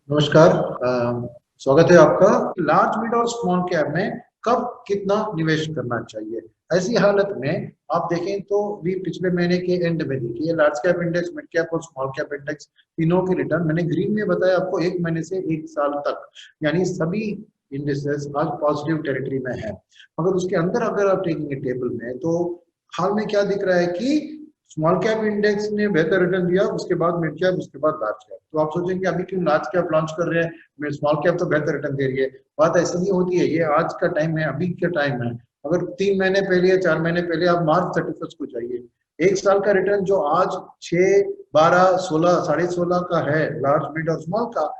नमस्कार। स्वागत है आपका। लार्ज मिड और स्मॉल कैप में कब कितना निवेश करना चाहिए? ऐसी हालत में आप देखें तो भी पिछले महीने के एंड में देखिए large cap index, mid cap और स्मॉल कैप इंडेक्स तीनों के रिटर्न मैंने ग्रीन में बताया आपको, एक महीने से एक साल तक, यानी सभी इंडेक्सेस आज पॉजिटिव टेरिटरी में है। मगर उसके अंदर अगर आप देखेंगे टेबल में तो हाल में क्या दिख रहा है कि स्मॉल कैप इंडेक्स ने बेहतर रिटर्न दिया, उसके बाद मिड कैप, उसके बाद लार्ज कैप। तो आप सोचेंगे अभी क्यों लार्ज कैप लॉन्च कर रहे हैं, स्मॉल कैप तो बेहतर रिटर्न दे रही है। बात ऐसी नहीं होती है, ये आज का टाइम है, अभी का टाइम है। अगर 3 महीने पहले या 4 महीने पहले आप मार्च 31 को जाइए, एक साल का रिटर्न जो आज 6, 12, 16, 16.5 का है लार्ज मिड और स्मॉल का,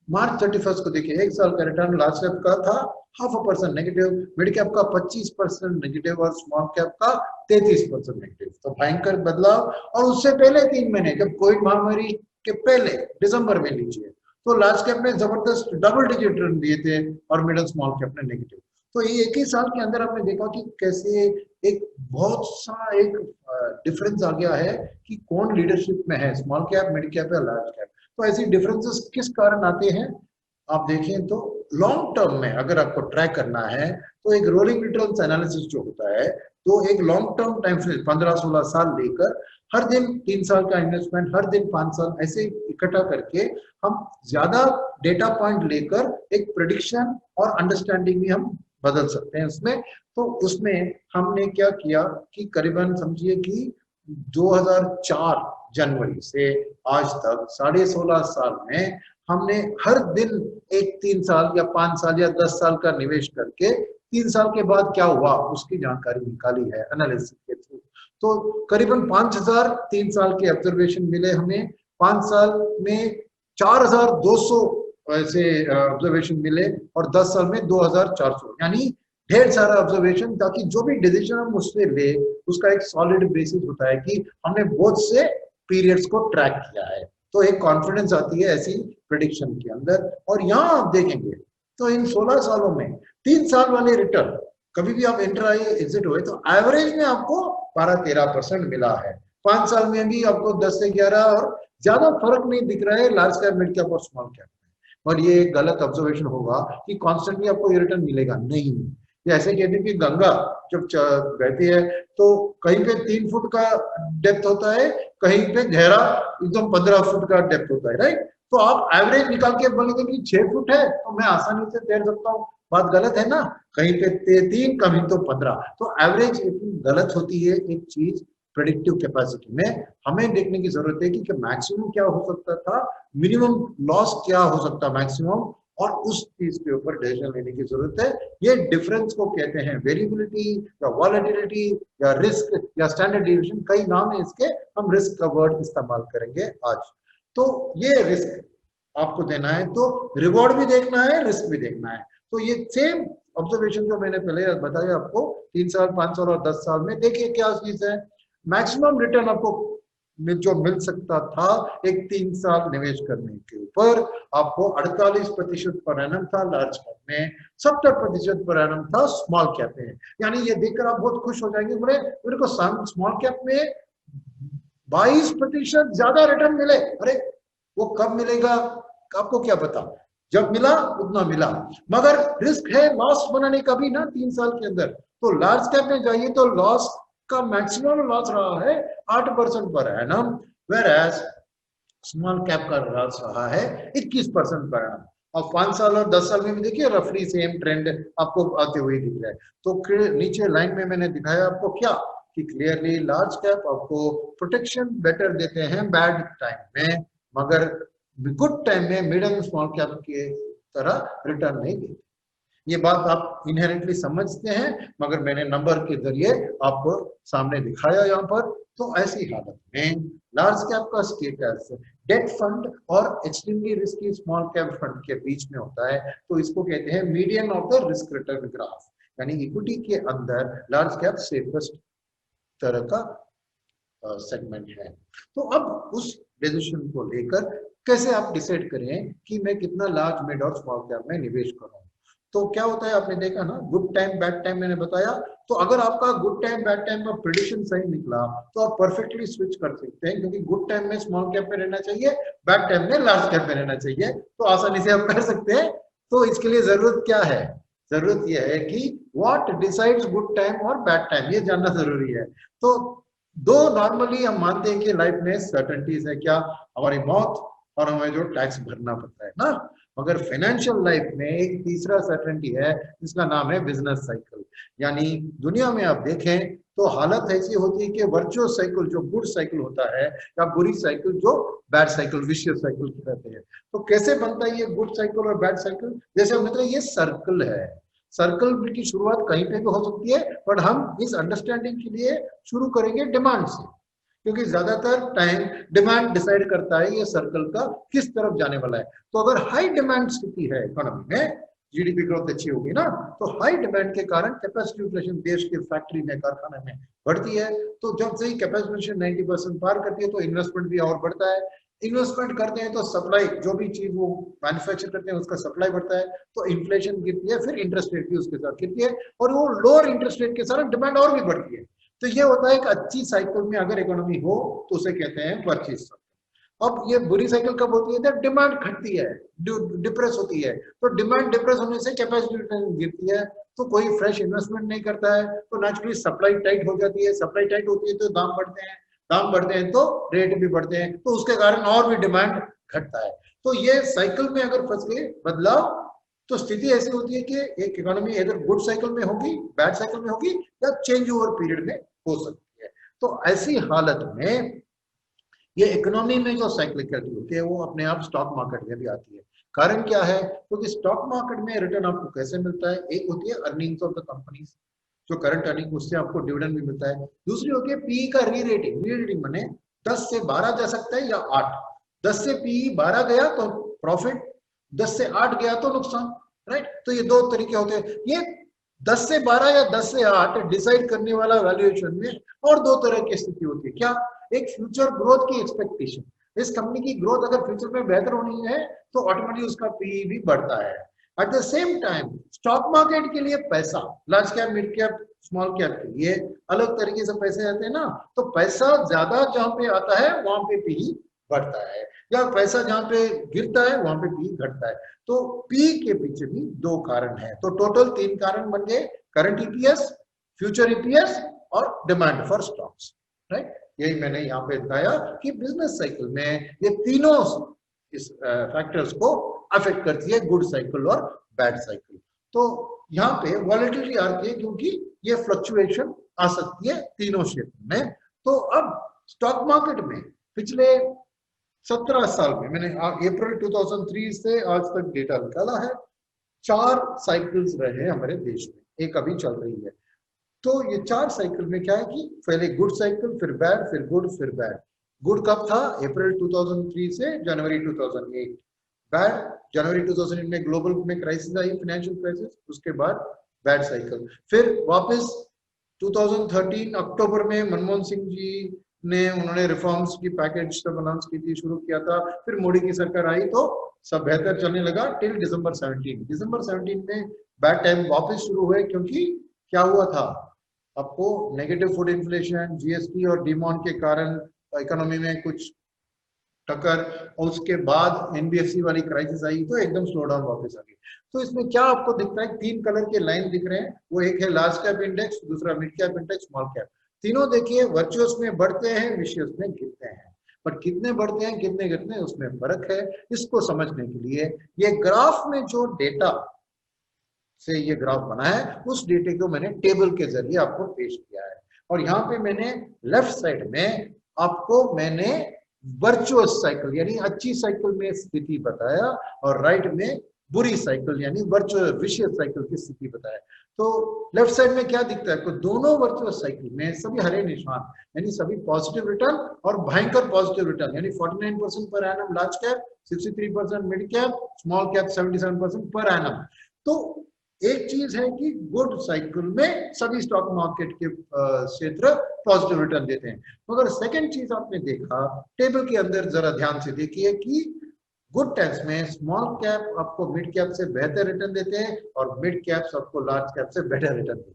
मार्च 31 को देखिए एक साल का रिटर्न लार्ज कैप का था 0.5% नेगेटिव, मिड कैप का 25% नेगेटिव और स्मॉल कैप का 33% नेगेटिव। तो भयंकर बदलाव। और उससे पहले 3 महीने जब कोविड महामारी के पहले दिसंबर में लीजिए तो लार्ज कैप ने जबरदस्त डबल डिजिट रिटर्न दिए थे और मिड और स्मॉल कैप ने नेगेटिव। तो ये एक ही साल के अंदर आपने देखा कि कैसे एक बहुत सा एक डिफरेंस आ गया है कि कौन लीडरशिप में है, स्मॉल कैप, मिड कैप या लार्ज कैप। तो ऐसी डिफरेंसेस किस कारण आते हैं? आप देखें तो लॉन्ग टर्म में अगर आपको ट्रैक करना है तो एक रोलिंग रिटर्न्स एनालिसिस जो होता है, तो एक लॉन्ग टर्म टाइम फ्रेम 15-16 साल लेकर हर दिन 3 साल का इन्वेस्टमेंट, हर दिन 5 साल, ऐसे इकट्ठा करके हम ज्यादा डेटा पॉइंट लेकर एक प्रेडिक्शन और अंडरस्टैंडिंग भी हम बदल सकते हैं उसमें। तो उसमें हमने क्या किया कि करीबन समझिए कि 2004 जनवरी से आज तक 16.5 साल में हमने हर दिन एक 3 साल या 5 साल या 10 साल का निवेश करके 3 साल के बाद क्या हुआ उसकी जानकारी निकाली है एनालिसिस के थ्रू। तो करीबन 5,000 3 साल के ऑब्जर्वेशन मिले हमें, 5 साल में 4,200 ऐसे ऑब्जर्वेशन मिले और 10 साल में 2,400, यानी ढेर सारा ऑब्जर्वेशन, ताकि जो भी डिसीजन हम उससे ले उसका एक सॉलिड बेसिस होता है कि हमने बहुत से पीरियड्स को ट्रैक किया है। तो एक कॉन्फिडेंस आती है ऐसी प्रिडिक्शन के अंदर। और यहाँ आप देखेंगे तो इन 16 सालों में 3 साल वाले रिटर्न, कभी भी आप एंटर आए एग्जिट हुए तो एवरेज में आपको 12-13% मिला है। 5 साल में भी आपको 10 से 11, और ज्यादा फर्क नहीं दिख रहा है लार्ज कैप, मिड कैप और स्मॉल कैप में। और ये गलत ऑब्जर्वेशन होगा कि कॉन्स्टेंटली आपको ये रिटर्न मिलेगा, नहीं। ये ऐसे कहते हैं कि गंगा जब बहती है तो कहीं पे 3 फुट का डेप्थ होता है, कहीं पे गहरा एकदम 15 फुट का डेप्थ होता है, राइट। तो आप एवरेज निकाल के बोलेंगे कि 6 फुट है तो मैं आसानी से तैर सकता हूँ, बात गलत है ना। कहीं पे 3, कहीं तो 15। तो एवरेज इतनी गलत होती है एक चीज प्रेडिक्टिव कैपेसिटी में। हमें देखने की जरूरत है कि मैक्सिमम क्या हो सकता था, मिनिमम लॉस क्या हो सकता मैक्सिमम, और उस चीज के ऊपर डिसीजन लेने की जरूरत है। ये डिफरेंस को कहते हैं वेरिएबिलिटी या वॉलेटिलिटी या रिस्क या स्टैंडर्ड डिविएशन, कई नाम है इसके, हम रिस्क का वर्ड इस्तेमाल करेंगे आज। तो ये रिस्क आपको देना है तो रिवॉर्ड भी देखना है, रिस्क भी देखना है। तो ये सेम ऑब्जर्वेशन जो मैंने पहले बताया आपको, 3 साल, 5 साल और 10 साल में देखिए क्या चीज है। मैक्सिमम रिटर्न आपको जो मिल सकता था एक 3 साल निवेश करने के ऊपर, आपको 48% पर एनम था लार्ज कैप में, 70% पर एनम था स्मॉल कैप में। यानी ये देखकर आप बहुत खुश हो जाएंगे, बोले मेरे को स्मॉल कैप में 22% ज्यादा रिटर्न मिले। अरे वो कब मिलेगा आपको क्या पता, जब मिला उतना मिला। मगर रिस्क है लॉस बनाने का भी ना 3 साल के अंदर। तो लार्ज कैप में जाइए तो लॉस का मैक्सिमम लॉस रहा है 8% पर annum, whereas small cap का लॉस रहा है 21% पर एनम। और 5 साल और 10 साल में भी देखिए रफली सेम ट्रेंड आपको आते हुए दिख रहा है। तो नीचे लाइन में मैंने दिखाया आपको क्या कि क्लियरली लार्ज कैप आपको प्रोटेक्शन बेटर देते हैं बैड टाइम में, मगर गुड टाइम में मिड एंड स्मॉल कैप के तरह रिटर्न नहीं देते। ये बात आप इनहेरेंटली समझते हैं, मगर मैंने नंबर के जरिए आपको सामने दिखाया यहाँ पर। तो ऐसी हालत में लार्ज कैप का स्टेटस डेट फंड और extremely risky small cap fund के बीच में होता है। तो इसको कहते हैं median of the risk return graph, यानी इक्विटी के अंदर लार्ज कैप सेफेस्ट तरह का सेगमेंट है। तो अब उस डिसीजन को लेकर कैसे आप डिसाइड करें कि मैं कितना लार्ज, मिड और स्मॉल कैप में निवेश करूं। तो क्या होता है आपने देखा ना, गुड टाइम बैड टाइम मैंने बताया। तो अगर आपका गुड टाइम बैड टाइम का प्रिडिक्शन सही निकला तो आप परफेक्टली स्विच कर सकते हैं, क्योंकि गुड टाइम में स्मॉल कैप में रहना चाहिए, बैड टाइम में लार्ज कैप में रहना चाहिए, तो आसानी से आप कर सकते हैं। तो इसके लिए जरूरत क्या है, जरूरत यह है कि व्हाट डिसाइड्स गुड टाइम और बैड टाइम, ये जानना जरूरी है। तो दो नॉर्मली हम मानते हैं कि लाइफ में सर्टेनिटीज है, क्या, हमारी मौत और हमें जो टैक्स भरना पड़ता है ना। मगर फाइनेंशियल लाइफ में एक तीसरा सर्टेनिटी है जिसका नाम है बिजनेस साइकिल। यानी दुनिया में आप देखें तो हालत ऐसी होती है कि वर्चुअस साइकिल जो गुड साइकिल होता है, या बुरी साइकिल जो बैड साइकिल विशियस साइकिल कहते हैं। तो कैसे बनता है ये गुड साइकिल और बैड साइकिल, जैसे मतलब ये सर्कल है, सर्कल की शुरुआत कहीं पे भी हो सकती है, बट हम इस अंडरस्टैंडिंग के लिए शुरू करेंगे डिमांड से, क्योंकि ज्यादातर टाइम डिमांड डिसाइड करता है ये सर्कल का किस तरफ जाने वाला है। तो अगर हाई डिमांड स्थिति है इकोनॉमी में, जीडीपी ग्रोथ अच्छी होगी ना, तो हाई डिमांड के कारण कैपेसिटी यूटिलाइजेशन देश के फैक्ट्री में कारखाने में बढ़ती है। तो जब से ही कैपेसिटी यूटिलाइजेशन 90% पार करती है तो इन्वेस्टमेंट भी और बढ़ता है। इन्वेस्टमेंट करते हैं तो सप्लाई, जो भी चीज वो मैन्युफैक्चर करते हैं उसका सप्लाई बढ़ता है, तो इन्फ्लेशन गिरती है, फिर इंटरेस्ट रेट भी उसके साथ गिरती है, और वो लोअर इंटरेस्ट रेट के साथ डिमांड और भी बढ़ती है। तो ये होता है एक अच्छी साइकिल में अगर इकोनॉमी हो तो उसे कहते हैं परचेज साइकिल। अब ये बुरी साइकिल कब होती है, जब डिमांड घटती है, डिप्रेस होती है। तो डिमांड डिप्रेस होने से कैपेसिटी गिरती है, तो कोई फ्रेश इन्वेस्टमेंट नहीं करता है, तो नेचुरली सप्लाई टाइट हो जाती है, सप्लाई टाइट होती है तो दाम बढ़ते हैं, दाम बढ़ते हैं तो रेट भी बढ़ते हैं, तो उसके कारण और भी डिमांड घटता है। तो ये साइकिल में अगर फंस गए बदलाव, तो स्थिति ऐसी होती है कि एक इकोनॉमी इधर गुड साइकिल में होगी, बैड साइकिल में होगी, या चेंज ओवर पीरियड में हो सकती है। तो ऐसी हालत में ये इकोनॉमी में जो साइक्लिकलिटी होती है वो अपने आप स्टॉक मार्केट में भी आती है। कारण क्या है, क्योंकि स्टॉक मार्केट में रिटर्न आपको कैसे मिलता है, एक होती है अर्निंग्स ऑफ द कंपनीज, जो करंट अर्निंग, उससे आपको डिविडेंड भी मिलता है। दूसरी होती है पीई का री रेटिंग, री रेटिंग माने 10 से 12 जा सकता है या 8, 10 से पीई 12 गया तो प्रॉफिट, 10 से 8 गया तो नुकसान, राइट। तो ये दो तरीके होते हैं। ये 10 से 12 या 10 से 8 डिसाइड करने वाला वैल्यूएशन में और दो तरह की स्थिति होती है। क्या, एक फ्यूचर ग्रोथ की एक्सपेक्टेशन, इस कंपनी की ग्रोथ अगर फ्यूचर में बेहतर होनी है तो ऑटोमेटिकली उसका पीई भी बढ़ता है। At the same time stock market के लिए पैसा, large cap, mid cap, small cap के लिए अलग तरीके से पैसे आते हैं ना, तो पैसा ज्यादा जहां पे आता है वहां पे पी बढ़ता है, या पैसा जहां पे गिरता है वहां पे पी घटता है। तो पी के पीछे भी दो कारण है, तो टोटल 3 कारण बन गए, करंट ईपीएस, फ्यूचर ईपीएस और डिमांड फॉर स्टॉक्स, राइट। यही मैंने यहाँ पे बताया कि बिजनेस साइकिल में ये तीनों इस फैक्टर्स को अफेक्ट करती है, गुड साइकिल और बैड साइकिल। तो यहाँ पे वॉलेटिलिटी आती है क्योंकि ये फ्लक्चुएशन आ सकती है तीनों क्षेत्र में। तो अब स्टॉक मार्केट में पिछले 17 साल में, मैंने अप्रैल 2003 से आज तक डेटा निकाला है, 4 साइकिल्स रहे हैं हमारे देश में, एक अभी चल रही है। तो ये 4 साइकिल में क्या है कि पहले गुड साइकिल, फिर बैड, फिर गुड, फिर बैड। गुड कब था, अप्रैल 2003 से जनवरी 2008। बैड, जनवरी 2008 में ग्लोबल में क्राइसिस आई, फाइनेंशियल क्राइसिस, उसके बाद बैड साइकिल। फिर वापस 2013 अक्टूबर में मनमोहन सिंह जी ने, उन्होंने रिफॉर्म्स की पैकेज सब अनाउंस की थी, शुरू किया था। फिर मोदी की सरकार आई तो सब बेहतर चलने लगा टिल दिसंबर 17। दिसंबर 17 में बैड टाइम वापस शुरू हुए, क्योंकि क्या हुआ था आपको, नेगेटिव फूड इन्फ्लेशन, जीएसटी और डिमॉन के कारण इकोनॉमी में कुछ टक्कर, और उसके बाद एनबीएफसी वाली क्राइसिस आई तो एकदम स्लो डाउन वापस आ गई। तो इसमें क्या आपको दिखता है, 3 कलर के लाइन दिख रहे हैं, वो एक है लार्ज कैप इंडेक्स, दूसरा mid cap index, small cap. तीनों देखिए वर्चुअस में बढ़ते हैं, विशियस में गिरते हैं, पर कितने बढ़ते हैं कितने गिरते हैं उसमें फर्क है। इसको समझने के लिए ये ग्राफ में जो डेटा से ये ग्राफ बना है, उस डेटे को मैंने टेबल के जरिए आपको पेश किया है। और यहाँ पे मैंने लेफ्ट साइड में आपको मैंने वर्चुअस साइकिल यानी अच्छी साइकिल में स्थिति बताया, और राइट में बुरी साइकिल यानी वर्चुअस विशियस साइकिल की स्थिति बताया। तो लेफ्ट साइड में क्या दिखता है, तो दोनों वर्चुअस साइकिल में सभी हरे निशान, यानी सभी पॉजिटिव रिटर्न और भयंकर पॉजिटिव रिटर्न, यानी 49% per annum large cap, 63% mid cap, small cap 77% per annum. तो एक चीज है कि गुड साइकिल में सभी स्टॉक मार्केट के क्षेत्र पॉजिटिव रिटर्न देते हैं। मगर सेकंड चीज आपने देखा टेबल के अंदर, जरा ध्यान से देखिए कि गुड टाइम्स में स्मॉल कैप आपको मिड कैप से बेहतर रिटर्न देते हैं और मिड कैप्स आपको लार्ज कैप से बेटर रिटर्न देते हैं।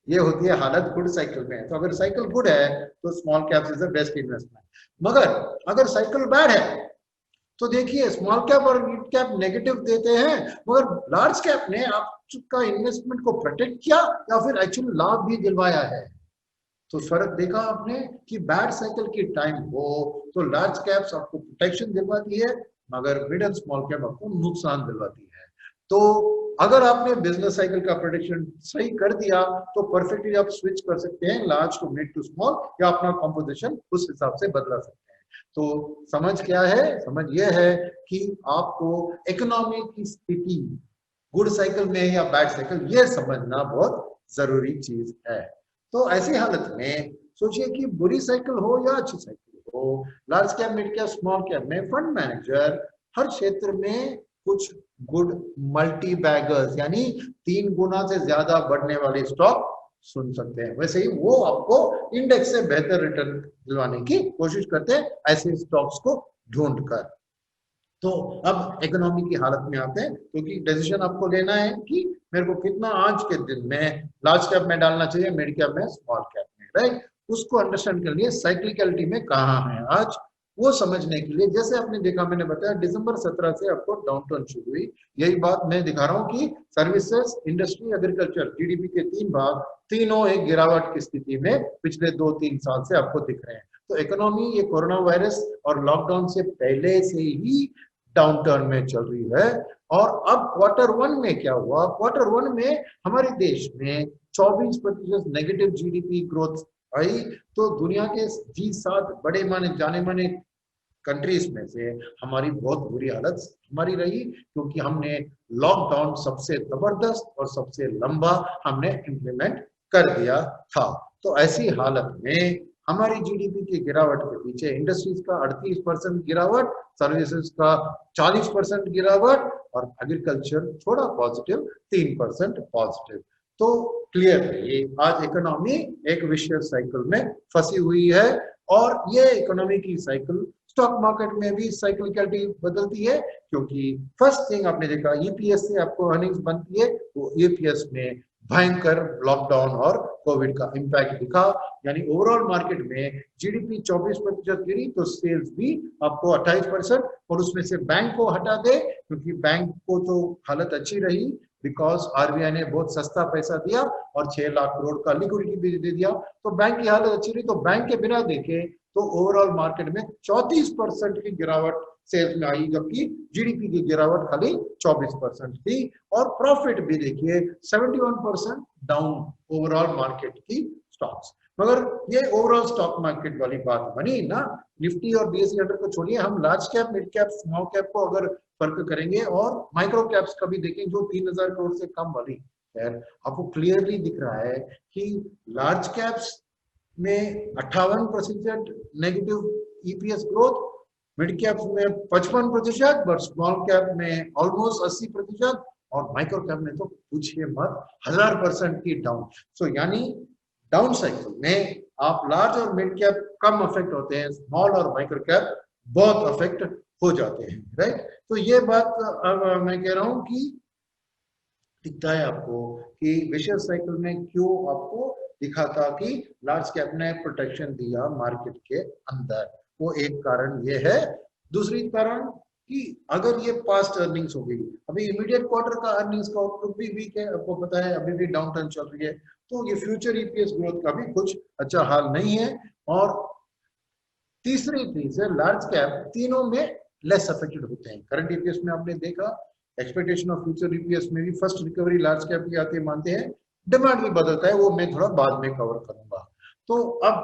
ये होती है हालत गुड साइकिल में। तो अगर साइकिल गुड है तो small caps is the best investment. मगर अगर साइकिल बैड है तो देखिए स्मॉल कैप और मिड कैप नेगेटिव देते हैं, मगर लार्ज कैप ने आपका इन्वेस्टमेंट को प्रोटेक्ट किया या फिर एक्चुअली लाभ भी दिलवाया है। तो फर्क देखा आपने कि बैड साइकिल की टाइम हो तो लार्ज कैप्स आपको प्रोटेक्शन दिलवाती है, मगर मिड एंड स्मॉल कैप आपको नुकसान दिलवाती है। तो अगर आपने बिजनेस साइकिल का प्रोडिक्शन सही कर दिया तो परफेक्टली आप स्विच कर सकते हैं large to mid to small, या अपना कॉम्पोजिशन उस हिसाब से बदला सकते हैं। तो समझ क्या है? समझ यह है कि आपको इकोनॉमी की स्थिति गुड साइकिल में या बैड साइकिल ये समझना बहुत जरूरी चीज है। तो ऐसी हालत में सोचिए कि बुरी साइकिल हो या अच्छी साइकिल हो, large cap mid cap small cap में फंड मैनेजर हर क्षेत्र में कुछ गुड मल्टी बैगर्स यानी 3 गुना से ज्यादा बढ़ने वाले स्टॉक सुन सकते हैं। वैसे ही वो आपको इंडेक्स से बेहतर रिटर्न दिलवाने की कोशिश करते हैं ऐसे स्टॉक्स को ढूंढकर। तो अब इकोनॉमी की हालत में आते हैं, क्योंकि डिसीजन आपको लेना है कि मेरे को कितना आज के दिन में लार्ज कैप में डालना चाहिए, मिड कैप में, स्मॉल कैप में, राइट। उसको अंडरस्टैंड कर लिए साइक्लिकलिटी में कहाँ है आज, वो समझने के लिए जैसे आपने देखा, मैंने बताया दिसंबर 17 से आपको डाउनटर्न शुरू हुई। यही बात मैं दिखा रहा हूँ कि सर्विसेज, इंडस्ट्री, एग्रीकल्चर, जीडीपी के 3 भाग तीनों एक गिरावट की स्थिति में पिछले 2-3 साल से आपको दिख रहे हैं। तो इकोनॉमी ये कोरोना वायरस और लॉकडाउन से पहले से ही डाउनटर्न में चल रही है। और अब Q1 में क्या हुआ? Q1 में हमारे देश में 24% नेगेटिव जीडीपी ग्रोथ आई। तो दुनिया के G7 बड़े जाने माने कंट्रीज में से हमारी बहुत बुरी हालत हमारी रही, क्योंकि हमने लॉकडाउन सबसे जबरदस्त और सबसे लंबा हमने इम्प्लीमेंट कर दिया था। तो ऐसी हालत में हमारी जीडीपी की गिरावट के पीछे इंडस्ट्रीज का 38% गिरावट, सर्विसेज का 40% गिरावट और एग्रीकल्चर थोड़ा पॉजिटिव 3% पॉजिटिव। तो क्लियर है ये आज इकोनॉमी एक विशियस साइकिल में फंसी हुई है। और ये इकोनॉमी की साइकिल स्टॉक मार्केट में भी साइक्लिकलिटी बदलती है, क्योंकि फर्स्ट थिंग आपने देखा ईपीएस से आपको अर्निंग्स बनती है, वो ईपीएस में भयंकर लॉकडाउन और कोविड का इंपैक्ट दिखा। यानी ओवरऑल मार्केट में जीडीपी 24% गिरी तो सेल्स भी आपको 28%, और उसमें से बैंक को हटा दे क्योंकि बैंक को तो हालत अच्छी रही बिकॉज आरबीआई ने बहुत सस्ता पैसा दिया और 6 लाख करोड़ का लिक्विडिटी भी दे दिया, तो बैंक की हालत अच्छी रही। तो बैंक के बिना देखे तो ओवरऑल मार्केट में 34% की गिरावट सेल्स में आई, जबकि जीडीपी की गिरावट खाली 24% थी। और प्रॉफिट भी देखिए 71% डाउन ओवरऑल मार्केट की स्टॉक्स। मगर ये ओवरऑल स्टॉक मार्केट वाली बात बनी ना, निफ्टी और बीएसई 100 को छोड़िए, हम large cap, mid cap, small cap को अगर फर्क करेंगे और माइक्रो कैप्स का भी देखें जो 3000 करोड़ से कम वाली है, आपको क्लियरली दिख रहा है कि लार्ज कैप्स में 58% negative EPS growth, mid cap में 55%, बट स्मॉल कैप में ऑलमोस्ट 80%, और माइक्रो कैप में तो पूछिए मत 1000% की डाउन। सो यानी डाउन साइकिल में आप लार्ज और मिड कैप कम अफेक्ट होते हैं, स्मॉल और माइक्रो कैप बहुत अफेक्ट हो जाते हैं, राइट। तो ये बात अब मैं कह रहा हूं कि दिखता है आपको कि विशेष साइकिल में क्यों आपको दिखा था कि लार्ज कैप ने प्रोटेक्शन दिया मार्केट के अंदर, वो एक कारण ये है। दूसरी कारण कि अगर ये पास्ट अर्निंग्स हो गई, अभी इमीडिएट क्वार्टर का अर्निंग्स का आउटलुक भी वीक है, आपको पता है अभी भी डाउन टर्न चल रही है, तो ये फ्यूचर ईपीएस ग्रोथ का भी कुछ अच्छा हाल नहीं है। और तीसरी चीज है लार्ज कैप तीनों में लेस अफेक्टेड होते हैं। करंट ईपीएस में आपने देखा एक्सपेक्टेशन ऑफ फ्यूचर ईपीएस में भी फर्स्ट रिकवरी लार्ज कैप की आती है, मानते हैं। डिमांड भी बदलता है, वो मैं थोड़ा बाद में कवर करूंगा। तो अब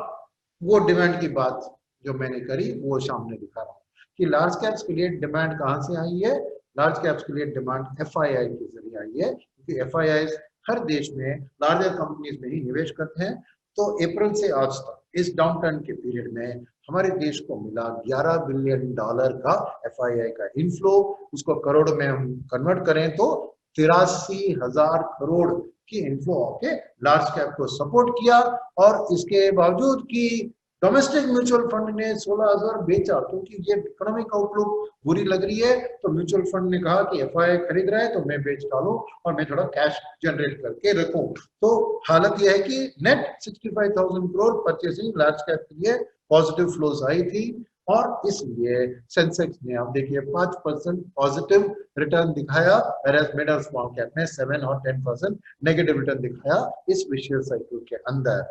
वो डिमांड की बात जो मैंने करी वो सामने दिखा रहा हूँ कि लार्ज कैप्स के लिए डिमांड कहाँ से आई है। लार्ज कैप्स के लिए डिमांड एफआईआई के जरिए आई है, क्योंकि एफआईआई हर देश में लार्जर कंपनीज में ही निवेश करते हैं। तो अप्रैल से आज तक इस डाउन टर्न के पीरियड में हमारे देश को मिला $11 बिलियन का एफआईआई का इनफ्लो। उसको करोड़ में हम कन्वर्ट करें तो 83,000 करोड़ की इनफ्लो आके लार्ज कैप को सपोर्ट किया। और इसके बावजूद कि डोमेस्टिक म्यूचुअल फंड ने 16,000 बेचा क्योंकि ये इकोनॉमिक आउटलुक बुरी लग रही है, तो म्यूचुअल फंड ने कहा कि एफआई खरीद रहा है तो मैं बेच डालूं और मैं थोड़ा कैश जनरेट करके रखूं। तो हालत यह है कि net 65,000 crore purchasing large cap के लिए पॉजिटिव फ्लोज आई थी और इसलिए सेंसेक्स ने आप देखिए 5% पॉजिटिव रिटर्न दिखाया, whereas मिड और स्मॉल कैप में 7 और 10% नेगेटिव रिटर्न दिखाया इस विशेष साइकिल के अंदर।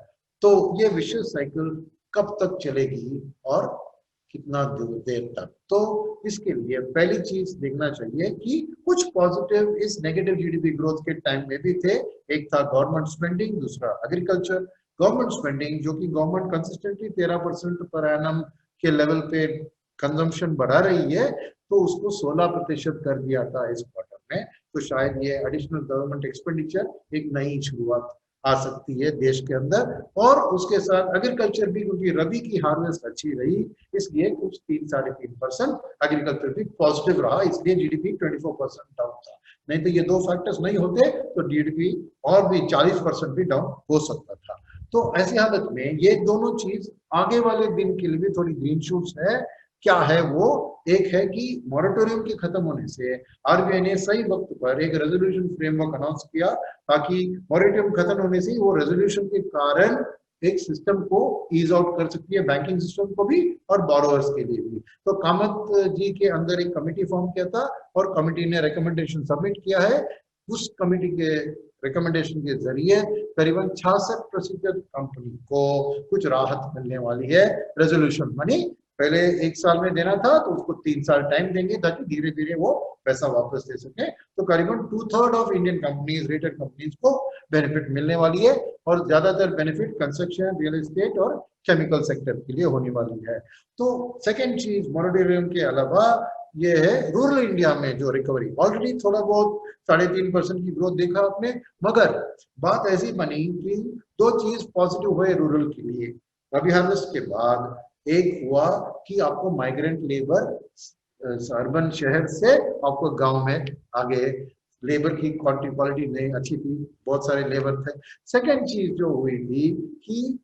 तो ये विशेष साइकिल कब तक चलेगी और कितना देर तक, तो इसके लिए पहली चीज देखना चाहिए कि कुछ पॉजिटिव इस नेगेटिव जीडीपी ग्रोथ के टाइम में भी थे। एक था गवर्नमेंट स्पेंडिंग, दूसरा एग्रीकल्चर। गवर्नमेंट स्पेंडिंग जो कि गवर्नमेंट कंसिस्टेंटली 13% पर एनम के लेवल पे कंजम्पशन बढ़ा रही है, तो उसको 16% कर दिया था इस क्वार्टर में। तो शायद ये एडिशनल गवर्नमेंट एक्सपेंडिचर एक नई शुरुआत आ सकती है देश के अंदर। और उसके साथ एग्रीकल्चर भी, क्योंकि रबी की हार्वेस्ट अच्छी रही, इसलिए कुछ 3-3.5% एग्रीकल्चर भी पॉजिटिव रहा, इसलिए जीडीपी 24% डाउन था। नहीं तो ये दो फैक्टर्स नहीं होते तो जीडीपी और भी 40% भी डाउन हो सकता था। तो ऐसी हालत में ये दोनों चीज आगे वाले दिन के लिए भी थोड़ी ग्रीन शूट्स है। क्या है वो? एक है कि मॉरेटोरियम के खत्म होने से आरबीआई ने सही वक्त पर एक रेजोल्यूशन फ्रेमवर्क अनाउंस किया, ताकि मॉरेटोरियम खत्म होने से वो रेजोल्यूशन के कारण एक सिस्टम को ईज आउट कर सकती है, बैंकिंग सिस्टम को भी और बोरोअर्स के लिए भी। तो कामत जी के अंदर एक कमेटी फॉर्म किया था और कमेटी ने रिकमेंडेशन सबमिट किया है। उस कमेटी के रिकमेंडेशन के जरिए करीबन 66% कंपनी को कुछ राहत मिलने वाली है। रेजोल्यूशन मनी पहले 1 साल में देना था, तो उसको 3 साल टाइम देंगे ताकि धीरे धीरे वो पैसा वापस दे सके। तो करीबन 2/3 of Indian companies, rated companies को बेनिफिट मिलने वाली है और ज्यादातर बेनिफिट कंस्ट्रक्शन, रियल एस्टेट और केमिकल सेक्टर के लिए होने वाली है। तो सेकेंड चीज मॉरेटोरियम के अलावा ये है रूरल इंडिया में जो रिकवरी, ऑलरेडी थोड़ा बहुत 3.5% की ग्रोथ देखा आपने, मगर बात ऐसी बनी कि दो चीज पॉजिटिव हुए रूरल के लिए। रबी हार्वेस्ट के बाद एक हुआ कि आपको माइग्रेंट लेबर अर्बन शहर से आपको गांव में आगे, लेबर की क्वालिटी नहीं अच्छी थी, बहुत सारे लेबर थे। सेकेंड चीज जो हुई थी कि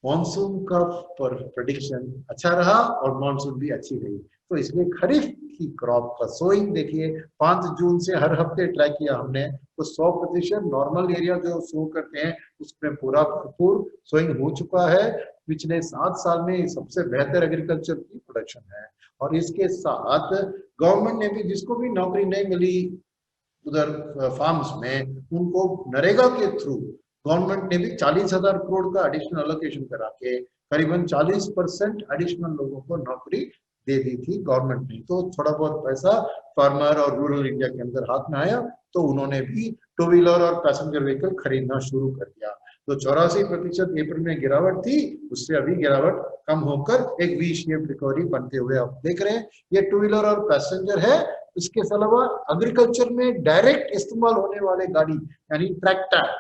मॉनसून का प्रेडिक्शन अच्छा रहा और मॉनसून भी अच्छी रही, तो इसलिए खरीफ की क्रॉप का सोइंग देखिए 5 जून से हर हफ्ते ट्रैक किया हमने, तो 100% नॉर्मल एरिया जो शो करते हैं उसमें पूरा भरपूर सोइंग हो चुका है। पिछले 7 साल में सबसे बेहतर एग्रीकल्चर की प्रोडक्शन है। और इसके साथ गवर्नमेंट ने भी, जिसको भी नौकरी नहीं मिली उधर फार्म्स में, उनको नरेगा के थ्रू गवर्नमेंट ने भी 40,000 करोड़ का एडिशनल एलोकेशन करा के करीबन 40% एडिशनल लोगों को नौकरी दे दी थी गवर्नमेंट ने। तो थोड़ा बहुत पैसा फार्मर और रूरल इंडिया के अंदर हाथ में आया, तो उन्होंने भी 2 व्हीलर और पैसेंजर व्हीकल खरीदना शुरू कर दिया। तो 84% अप्रैल में गिरावट थी, उससे अभी गिरावट कम होकर एक वी शेप रिकवरी बनते हुए आप देख रहे हैं। ये 2 व्हीलर और पैसेंजर है। इसके अलावा एग्रीकल्चर में डायरेक्ट इस्तेमाल होने वाले गाड़ी यानी ट्रैक्टर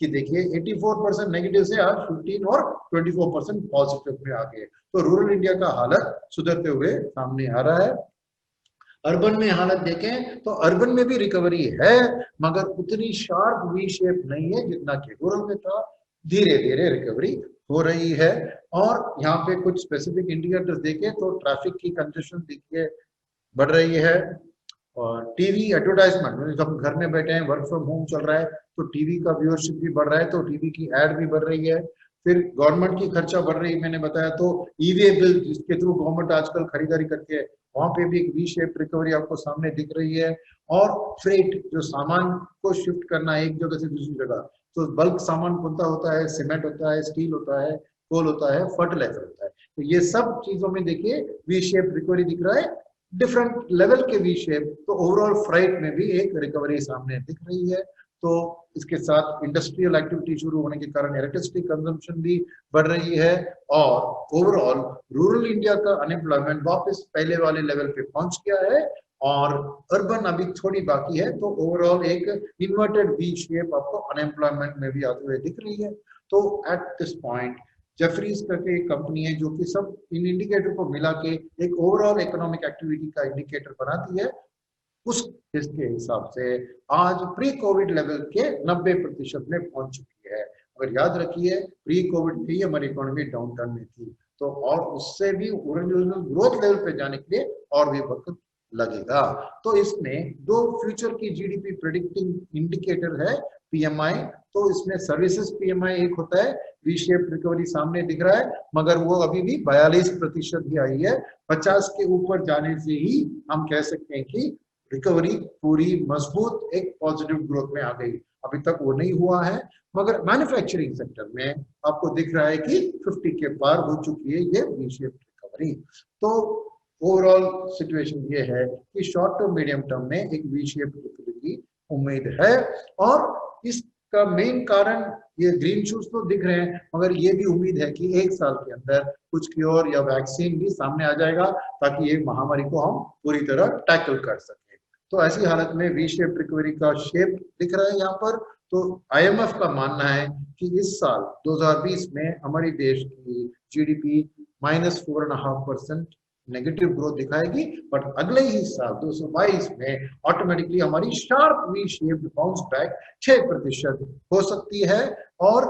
कि देखिए 84% नेगेटिव से आज 15 और 24% पॉजिटिव में आ गए। तो रूरल इंडिया का हालत सुधरते हुए सामने आ रहा है। अर्बन में हालत देखें तो अर्बन में भी रिकवरी है, मगर उतनी शार्प वी शेप नहीं है जितना कि रूरल में था। धीरे धीरे रिकवरी हो रही है। और यहाँ पे कुछ स्पेसिफिक इंडिकेटर्स देखें तो ट्रैफिक की कंजेशन देखिए बढ़ रही है, और टीवी एडवर्टाइजमेंट, हम घर में बैठे हैं, वर्क फ्रॉम होम चल रहा है, तो टीवी का व्यूअरशिप भी बढ़ रहा है, तो टीवी की एड भी बढ़ रही है। फिर गवर्नमेंट की खर्चा बढ़ रही है, मैंने बताया, तो ईवी बिल जिसके थ्रू गवर्नमेंट आजकल खरीदारी करती है, वहां पे भी एक वी शेप रिकवरी आपको सामने दिख रही है। और फ्रेट, जो सामान को शिफ्ट करना है एक जगह से दूसरी जगह, तो बल्क सामान कौन सा होता है? सीमेंट होता है, स्टील होता है, कोल होता है, फर्टिलाइजर होता है। तो ये सब चीजों में देखिए वी शेप रिकवरी दिख रहा है, डिफरेंट लेवल के वी शेप। तो ओवरऑल फ्राइट में भी एक रिकवरी सामने दिख रही है। तो इसके साथ इंडस्ट्रियल एक्टिविटी शुरू होने के कारण इलेक्ट्रिसिटी कंजम्पशन भी बढ़ रही है। और ओवरऑल रूरल इंडिया का अनएम्प्लॉयमेंट वापस पहले वाले लेवल पे पहुंच गया है और अर्बन अभी थोड़ी बाकी है। तो ओवरऑल एक इन्वर्टेड वी शेप आपको अनएम्प्लॉयमेंट में भी आते हुए दिख रही है। तो एट दिस पॉइंट जेफरीज करके एक कंपनी है जो कि सब इन इंडिकेटर को मिला के एक ओवरऑल इकोनॉमिक एक्टिविटी का इंडिकेटर बनाती है, उस इसके हिसाब से आज प्री कोविड लेवल के 90% में पहुंच चुकी है। अगर याद रखिए प्री कोविड में ही हमारी इकोनॉमी डाउन टर्न में थी, तो और उससे भी ओरिजिनल ग्रोथ लेवल पे जाने के लिए और भी वक्त लगेगा। तो इसमें दो फ्यूचर की जीडीपी प्रेडिक्टिंग इंडिकेटर है पीएमआई। तो इसमें सर्विसेज पीएमआई एक होता है, वी शेप रिकवरी सामने दिख रहा है, मगर वो अभी भी 42% ही आई है। 50 के ऊपर जाने से ही हम कह सकते हैं कि रिकवरी पूरी मजबूत एक पॉजिटिव ग्रोथ में आ गई। अभी तक वो नहीं हुआ है, मगर मैन्युफैक्चरिंग सेक्टर में आपको दिख रहा है कि 50 के पार हो चुकी है ये वी शेप रिकवरी। तो ओवरऑल सिचुएशन ये है कि शॉर्ट टर्म मीडियम टर्म में एक वी शेप रिकवरी की उम्मीद है। और इसका मेन कारण ये ग्रीन शूज तो दिख रहे हैं, मगर ये भी उम्मीद है कि 1 साल के अंदर कुछ क्योर या वैक्सीन भी सामने आ जाएगा, ताकि ये महामारी को हम पूरी तरह टैकल कर सकें। तो ऐसी हालत में वी शेप रिकवरी का शेप दिख रहा है यहाँ पर। तो आईएमएफ का मानना है कि इस साल 2020 में हमारी देश की जीडीपी -4.5% नेगेटिव ग्रोथ दिखाएगी, बट अगले ही साल 2022 में ऑटोमेटिकली हमारी sharp V shaped bounce back 6% हो सकती है। और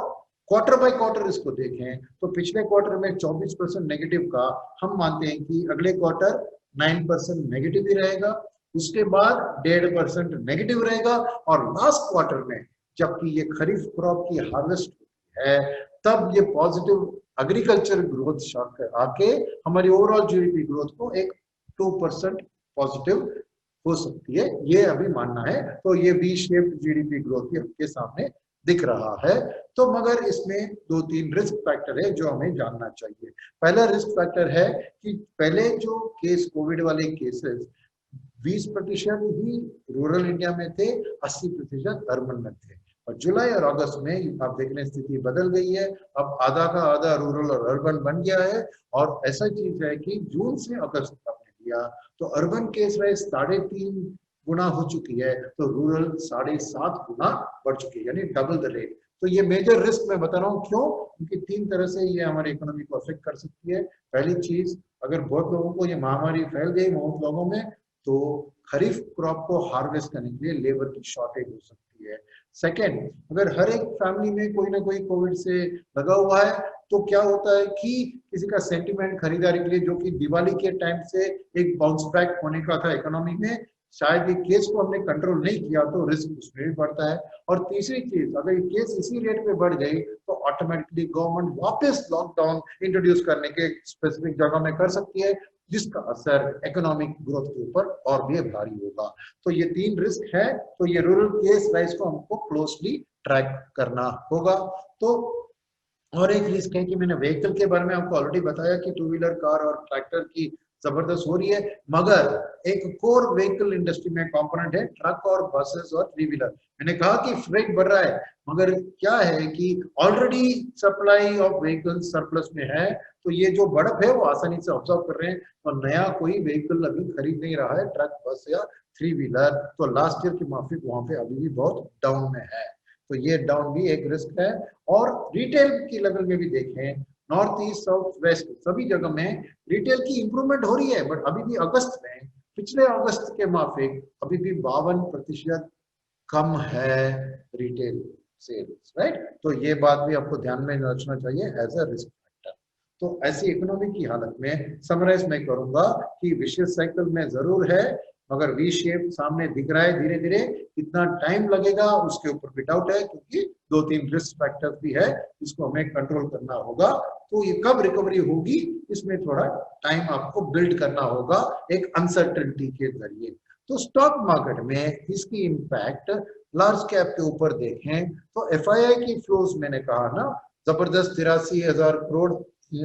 क्वार्टर बाय क्वार्टर इसको देखें तो पिछले क्वार्टर में 24% नेगेटिव का, हम मानते हैं कि अगले क्वार्टर 9% नेगेटिव ही रहेगा, उसके बाद 1.5% नेगेटिव रहेगा, और लास्ट क्वार्टर में जबकि ये खरीफ क्रॉप की हार्वेस्ट है तब ये पॉजिटिव एग्रीकल्चर ग्रोथ शॉक आके हमारी ओवरऑल जीडीपी ग्रोथ को एक 2% पॉजिटिव हो सकती है, ये अभी मानना है। तो ये वी शेप जीडीपी ग्रोथ के सामने दिख रहा है। तो मगर इसमें 2-3 रिस्क फैक्टर है जो हमें जानना चाहिए। पहला रिस्क फैक्टर है कि पहले जो केस कोविड वाले केसेस 20% ही रूरल इंडिया में थे, 80% अर्बन में थे। और जुलाई और अगस्त में आप देख रहे हैं स्थिति बदल गई है, अब आधा का आधा रूरल और अर्बन बन गया है। और ऐसा चीज है कि जून से अगस्त आपने लिया तो अर्बन केस रेट 3.5 गुना हो चुकी है, तो रूरल 7.5 गुना बढ़ चुकी है, यानी डबल द रेट। तो ये मेजर रिस्क मैं बता रहा हूँ क्यों, क्योंकि 3 तरह से ये हमारी इकोनॉमी को अफेक्ट कर सकती है। पहली चीज, अगर बहुत लोगों को ये महामारी फैल गई बहुत लोगों में, तो खरीफ क्रॉप को हार्वेस्ट करने के लिए लेबर की शॉर्टेज हो सकती है। सेकेंड, अगर हर एक फैमिली में कोई ना कोई कोविड से लगा हुआ है तो क्या होता है कि किसी का सेंटिमेंट खरीदारी के लिए, जो कि दिवाली के टाइम से एक बाउंस बैक होने का था इकोनॉमी में, शायद ये केस को हमने कंट्रोल नहीं किया तो रिस्क उसमें भी बढ़ता है। और तीसरी चीज, अगर ये केस इसी रेट पे बढ़ गई तो ऑटोमेटिकली गवर्नमेंट वापस लॉकडाउन इंट्रोड्यूस करने के स्पेसिफिक जगह में कर सकती है, जिसका असर इकोनॉमिक ग्रोथ के ऊपर और भी भारी होगा। तो ये 3 रिस्क है, तो ये रूरल केस राइज को हमको क्लोजली ट्रैक करना होगा। तो और एक रिस्क है कि मैंने व्हीकल के बारे में आपको ऑलरेडी बताया कि 2 व्हीलर कार और ट्रैक्टर की जबरदस्त हो रही है, मगर एक कोर व्हीकल इंडस्ट्री में कंपोनेंट है ट्रक और बसेस और 3 व्हीलर। मैंने कहा कि फ्रेट बढ़ रहा है, मगर क्या है कि already supply of vehicle surplus में है, तो ये जो बढ़त है वो आसानी से ऑब्जर्व कर रहे हैं, तो नया कोई व्हीकल अभी खरीद नहीं रहा है ट्रक बस या 3 व्हीलर। तो लास्ट ईयर की माफिक वहां पे अभी भी बहुत डाउन में है, तो ये डाउन भी एक रिस्क है। और रिटेल की लेवल में भी देखें, नॉर्थ ईस्ट साउथ वेस्ट सभी जगह में रिटेल की इंप्रूवमेंट हो रही है, बट अभी भी अगस्त में पिछले अगस्त के माफिक अभी भी 52% कम है रिटेल सेल्स, राइट। तो ये बात भी आपको ध्यान में रखना चाहिए एज अ रिस्क फैक्टर। तो ऐसी इकोनॉमी की हालत में समराइज मैं करूंगा कि विशेष साइकिल में जरूर है, मगर वी शेप सामने दिख रहा है धीरे धीरे। कितना टाइम लगेगा उसके ऊपर भी डाउट है, क्योंकि 2-3 रिस्क फैक्टर्स भी है, इसको हमें कंट्रोल करना होगा। तो ये कब रिकवरी होगी, इसमें थोड़ा टाइम आपको बिल्ड करना होगा एक अनसर्टेनिटी के जरिए। तो स्टॉक मार्केट में इसकी इम्पैक्ट लार्ज कैप के ऊपर देखें तो एफआईआई की फ्लोज, मैंने कहा ना जबरदस्त 83,000 करोड़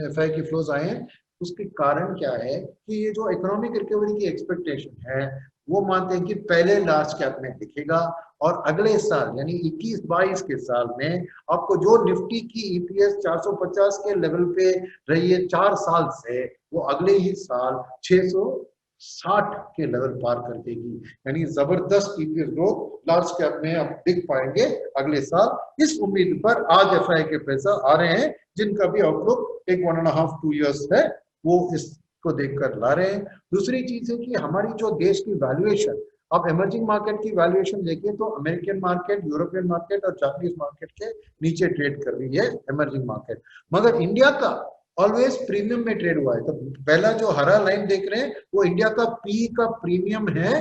एफआईआई की फ्लोज आए हैं। उसके कारण क्या है कि ये जो इकोनॉमिक रिकवरी की एक्सपेक्टेशन है वो मानते हैं कि पहले लार्ज कैप में दिखेगा, और अगले साल यानी 21-22 के साल में आपको जो निफ्टी की ईपीएस 450 के लेवल पे रही है 4 साल से, वो अगले ही साल 660 के लेवल पार कर देगी। यानी जबरदस्त ईपीएस ग्रोथ लार्ज कैप में आप दिख पाएंगे अगले साल। इस उम्मीद पर आज एफआई के पैसा आ रहे हैं, जिनका भी आउटलुक 1.5-2 इयर्स है, वो इसको देखकर ला रहे हैं। दूसरी चीज है कि हमारी जो देश की वैल्यूएशन आप इमर्जिंग मार्केट की वैल्यूएशन देखिए तो अमेरिकन मार्केट, यूरोपियन मार्केट और जापानीज मार्केट के नीचे ट्रेड कर रही है इमर्जिंग मार्केट, मगर इंडिया का ऑलवेज प्रीमियम में ट्रेड हुआ है। तो पहला जो हरा लाइन देख रहे हैं वो इंडिया का पी का प्रीमियम है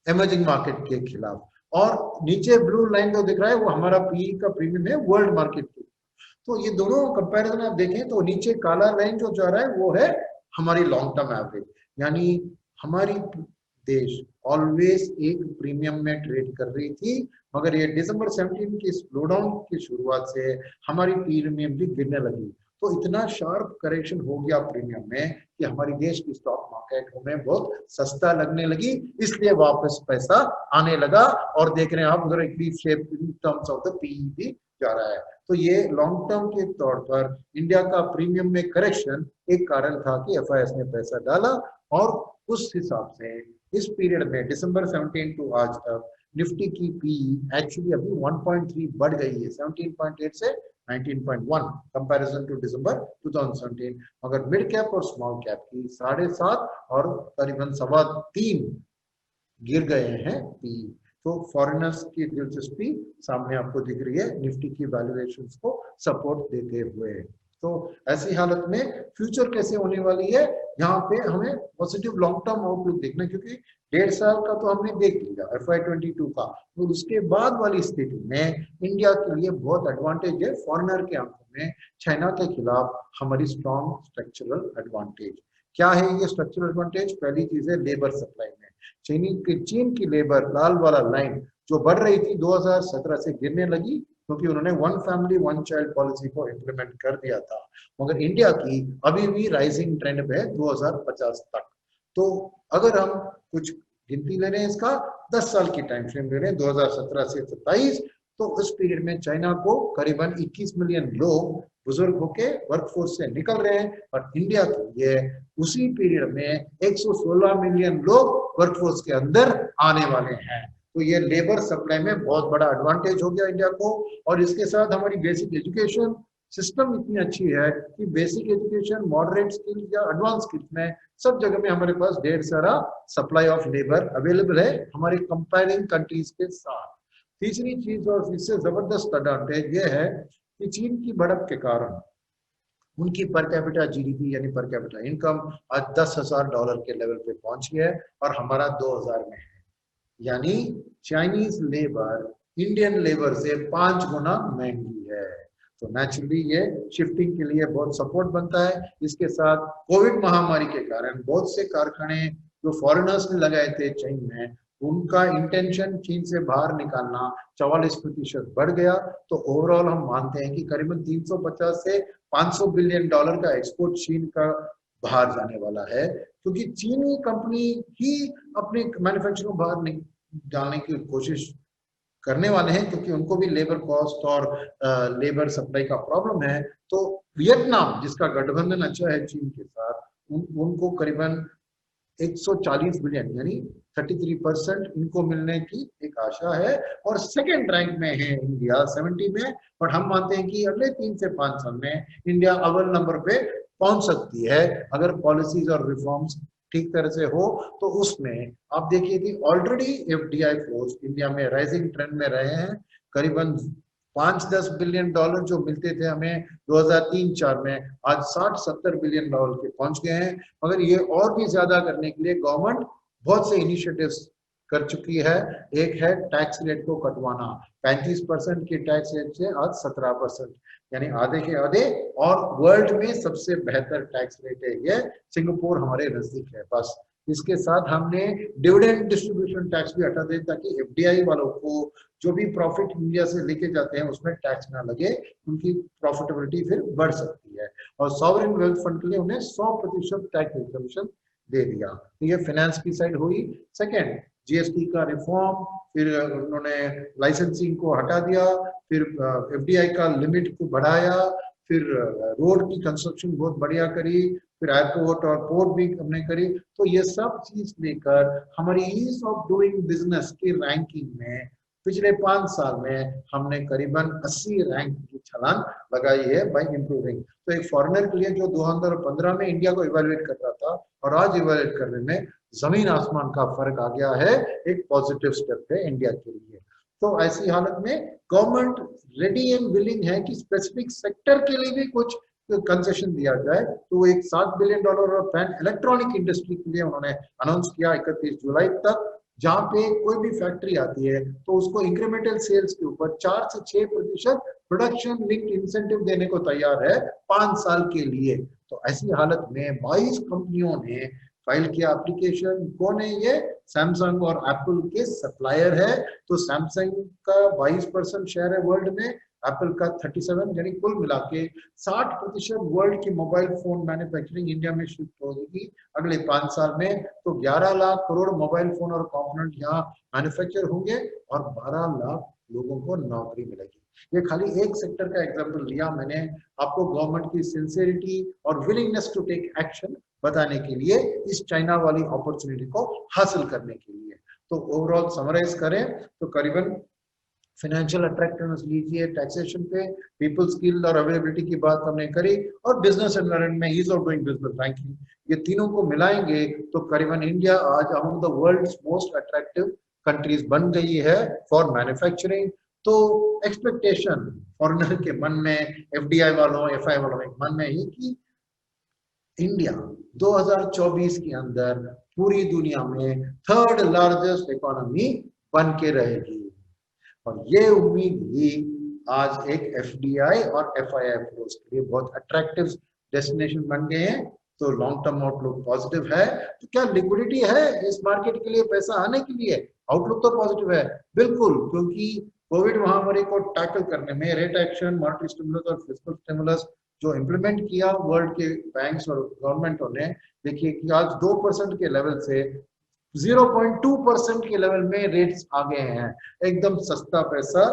इमर्जिंग मार्केट के खिलाफ, और नीचे ब्लू लाइन जो दिख रहा है वो हमारा पी का प्रीमियम है वर्ल्ड मार्केट के। तो ये दोनों कंपैरिजन आप देखें तो नीचे काला लाइन जो जा रहा है वो है हमारी लॉन्ग टर्म एवरेज, यानी हमारी देश ऑलवेज एक प्रीमियम में ट्रेड कर रही थी, मगर ये दिसंबर 17 की स्लोडाउन की शुरुआत से हमारी प्रीमियम भी गिरने लगी। तो इतना शार्प करेक्शन हो गया प्रीमियम में कि हमारी देश की स्टॉक मार्केट हमें बहुत सस्ता लगने लगी, इसलिए वापस पैसा आने लगा, और देख रहे हैं आप उधर एक V shape in terms of the PE भी जा रहा है। तो ये लॉन्ग टर्म के तौर पर इंडिया का प्रीमियम में करेक्शन एक कारण था कि एफआईएस ने पैसा डाला, और उस हिसाब से इस पीरियड में दिसंबर 17 टू आज तक निफ्टी की पीई एक्चुअली अभी 1.3 बढ़ गई है, 17.8 से 19.1 कंपैरिजन टू दिसंबर 2017, मगर मिड कैप और स्मॉल कैप की 7.5 और करीबन 3.25 गिर गए हैं पीई। तो फॉरेनर्स की दिलचस्पी सामने आपको दिख रही है निफ्टी की वैल्यूएशंस को सपोर्ट देते हुए। तो ऐसी हालत में फ्यूचर कैसे होने वाली है, यहाँ पे हमें पॉजिटिव लॉन्ग टर्म आउटलुक देखना है, क्योंकि 1.5 साल का तो हमने देख लिया FY22 का, तो उसके बाद वाली स्थिति में इंडिया के लिए बहुत एडवांटेज है फॉरेनर के आंखों में चाइना के खिलाफ हमारी स्ट्रॉन्ग स्ट्रक्चरल एडवांटेज। क्या है ये स्ट्रक्चरल एडवांटेज? पहली चीज है लेबर सप्लाई में चीन की लेबर लाल वाला लाइन जो बढ़ रही थी 2017 से गिरने लगी, क्योंकि उन्होंने one family one child policy को इम्प्लीमेंट कर दिया था, मगर इंडिया की अभी भी राइजिंग ट्रेंड पे है 2050 तक। तो अगर हम कुछ गिनती ले रहे हैं इसका 10 साल की टाइम फ्रेम ले रहे हैं 2017 से 27, तो उस पीरियड में चाइना को करीबन 21 मिलियन लोग बुजुर्ग होके वर्कफोर्स से निकल रहे हैं, और इंडिया के लिए उसी पीरियड में 116 मिलियन लोग वर्कफोर्स के अंदर आने वाले हैं। तो ये लेबर सप्लाई में बहुत बड़ा एडवांटेज हो गया इंडिया को, और इसके साथ हमारी बेसिक एजुकेशन सिस्टम इतनी अच्छी है कि बेसिक एजुकेशन, मॉडरेट स्किल्स या एडवांस स्किल्स में सब जगह में हमारे पास ढेर सारा सप्लाई ऑफ लेबर अवेलेबल है हमारे कंपेयरिंग कंट्रीज के साथ। तीसरी चीज और इससे जबरदस्त एडवांटेज ये है कि चीन की बढ़त के कारण उनकी पर कैपिटा जीडीपी यानी पर कैपिटा इनकम आज $10,000 के लेवल पे पहुंच गया है, और हमारा 2000 में है, यानी चाइनीज लेबर इंडियन लेबर से 5 गुना महंगी है। तो नेचुरली ये शिफ्टिंग के लिए बहुत सपोर्ट बनता है। इसके साथ कोविड महामारी के कारण बहुत से कारखाने जो फॉरेनर्स ने लगाए थे चीन में, उनका इंटेंशन चीन से बाहर निकालना 44% बढ़ गया। तो ओवरऑल हम मानते हैं कि करीबन 350 से $500 बिलियन का एक्सपोर्ट चीन का बाहर जाने वाला है, क्योंकि चीनी कंपनी ही अपने मैन्युफैक्चरिंग को बाहर डालने की कोशिश करने वाले हैं, क्योंकि उनको भी लेबर कॉस्ट और लेबर सप्लाई का प्रॉब्लम है। तो वियतनाम जिसका गठबंधन अच्छा है चीन के साथ, उनको करीबन 140 बिलियन यानी 33% इनको मिलने की एक आशा है, और सेकेंड रैंक में है इंडिया 70 में। और हम मानते हैं कि अगले 3 से 5 साल में इंडिया अव्वल नंबर पे पहुंच सकती है अगर पॉलिसीज और रिफॉर्म्स ठीक तरह से हो। तो उसमें आप देखिए कि ऑलरेडी एफडीआई फ्लोज इंडिया में राइजिंग ट्रेंड में रहे हैं, करीबन 5-10 बिलियन डॉलर जो मिलते थे हमें 2003-4 में, आज 60-70 बिलियन डॉलर के पहुंच गए हैं। मगर ये और भी ज्यादा करने के लिए गवर्नमेंट बहुत से इनिशिएटिव्स कर चुकी है। एक है टैक्स रेट को कटवाना, 35% की टैक्स रेट से आज 17%, यानी आधे के आधे, और वर्ल्ड में सबसे बेहतर टैक्स रेट है ये, सिंगापुर हमारे नजदीक है बस। इसके साथ हमने डिविडेंड डिस्ट्रीब्यूशन टैक्स भी हटा दे, ताकि एफडीआई वालों को जो भी प्रॉफिट इंडिया से लेके जाते हैं उसमें टैक्स ना लगे, उनकी प्रॉफिटेबिलिटी फिर बढ़ सकती है। और सॉवरेन वेल्थ फंड के लिए उन्हें 100% टैक्स एग्जम्पशन दे दिया। तो ये फाइनेंस की साइड हुई। सेकेंड, जीएसटी का रिफॉर्म, फिर उन्होंने लाइसेंसिंग को हटा दिया, फिर एफडीआई का लिमिट को बढ़ाया, फिर रोड की कंस्ट्रक्शन बहुत बढ़िया करी, फिर एयरपोर्ट और पोर्ट भी हमने करी। तो ये सब चीज लेकर हमारी ईज ऑफ डूइंग बिजनेस की रैंकिंग में पिछले 5 साल में हमने करीबन 80 रैंक की छलांग लगाई है बाय इंप्रूविंग। तो एक फॉरेनर के लिए जो 2015 में इंडिया को इवेल्युएट कर रहा था और आज इवेल्युएट करने में जमीन आसमान का फर्क आ गया है, एक पॉजिटिव स्टेप है इंडिया के लिए। तो ऐसी हालत में गवर्नमेंट रेडी एंड विलिंग है कि स्पेसिफिक सेक्टर के लिए भी कुछ कंसेशन दिया जाए। तो वो एक $7 बिलियन और फैन इलेक्ट्रॉनिक इंडस्ट्री के लिए उन्होंने अनाउंस किया 31 जुलाई तक, जहां पे कोई भी फैक्ट्री आती है तो उसको इंक्रीमेंटल सेल्स के ऊपर 4 से 6% प्रोडक्शन लिंक्ड इंसेंटिव देने को तैयार है 5 साल के लिए। तो ऐसी हालत में 22 कंपनियों ने फाइल किया एप्लीकेशन। कौन है ये? सैमसंग और एप्पल के सप्लायर है। तो सैमसंग का 22% शेयर है वर्ल्ड में, एप्पल का 37, यानी कुल मिला के 60% वर्ल्ड की मोबाइल फोन मैन्युफैक्चरिंग इंडिया में शिफ्ट होगी अगले 5 साल में। तो 11 लाख करोड़ मोबाइल फोन और कंपोनेंट यहाँ मैन्युफैक्चर होंगे और 12 लाख लोगों को नौकरी मिलेगी। ये खाली एक सेक्टर का एग्जांपल लिया मैंने आपको गवर्नमेंट की सिंसियरिटी और विलिंगनेस टू टेक एक्शन बताने के लिए, इस चाइना वाली अपॉर्चुनिटी को हासिल करने के लिए। तो ओवरऑल समराइज करें तो करीबन फाइनेंशियल अट्रैक्टिवनेस लीजिए, टैक्सेशन पे, पीपल स्किल और अवेलेबिलिटी की बात हमने करी, और बिजनेस एनवायरनमेंट में ease of doing business ranking, ये तीनों को मिलाएंगे तो करीबन इंडिया आज among the world's most attractive countries बन गई है फॉर मैन्युफैक्चरिंग। तो एक्सपेक्टेशन फॉरेनर के मन में, एफडीआई वालों, एफआई वालों के मन में ही कि इंडिया 2024 के अंदर पूरी दुनिया में थर्ड लार्जेस्ट इकोनॉमी बन के रहेगी। और ये उम्मीद ही आज एक एफडीआई और एफआईआई फ्लोज के लिए बहुत अट्रैक्टिव डेस्टिनेशन बन गए हैं। तो लॉन्ग टर्म आउटलुक पॉजिटिव है। तो क्या लिक्विडिटी है इस मार्केट के लिए पैसा आने के लिए? आउटलुक तो पॉजिटिव है बिल्कुल, क्योंकि कोविड महामारी को टैकल करने में रेट एक्शन, मॉनेटरी स्टिमुलस और फिस्कल स्टिमुलस जो इम्प्लीमेंट किया वर्ल्ड के बैंक्स और गवर्नमेंटों ने, देखिए कि आज 2% के लेवल से 0.2% के लेवल में रेट्स आ गए हैं। एकदम सस्ता पैसा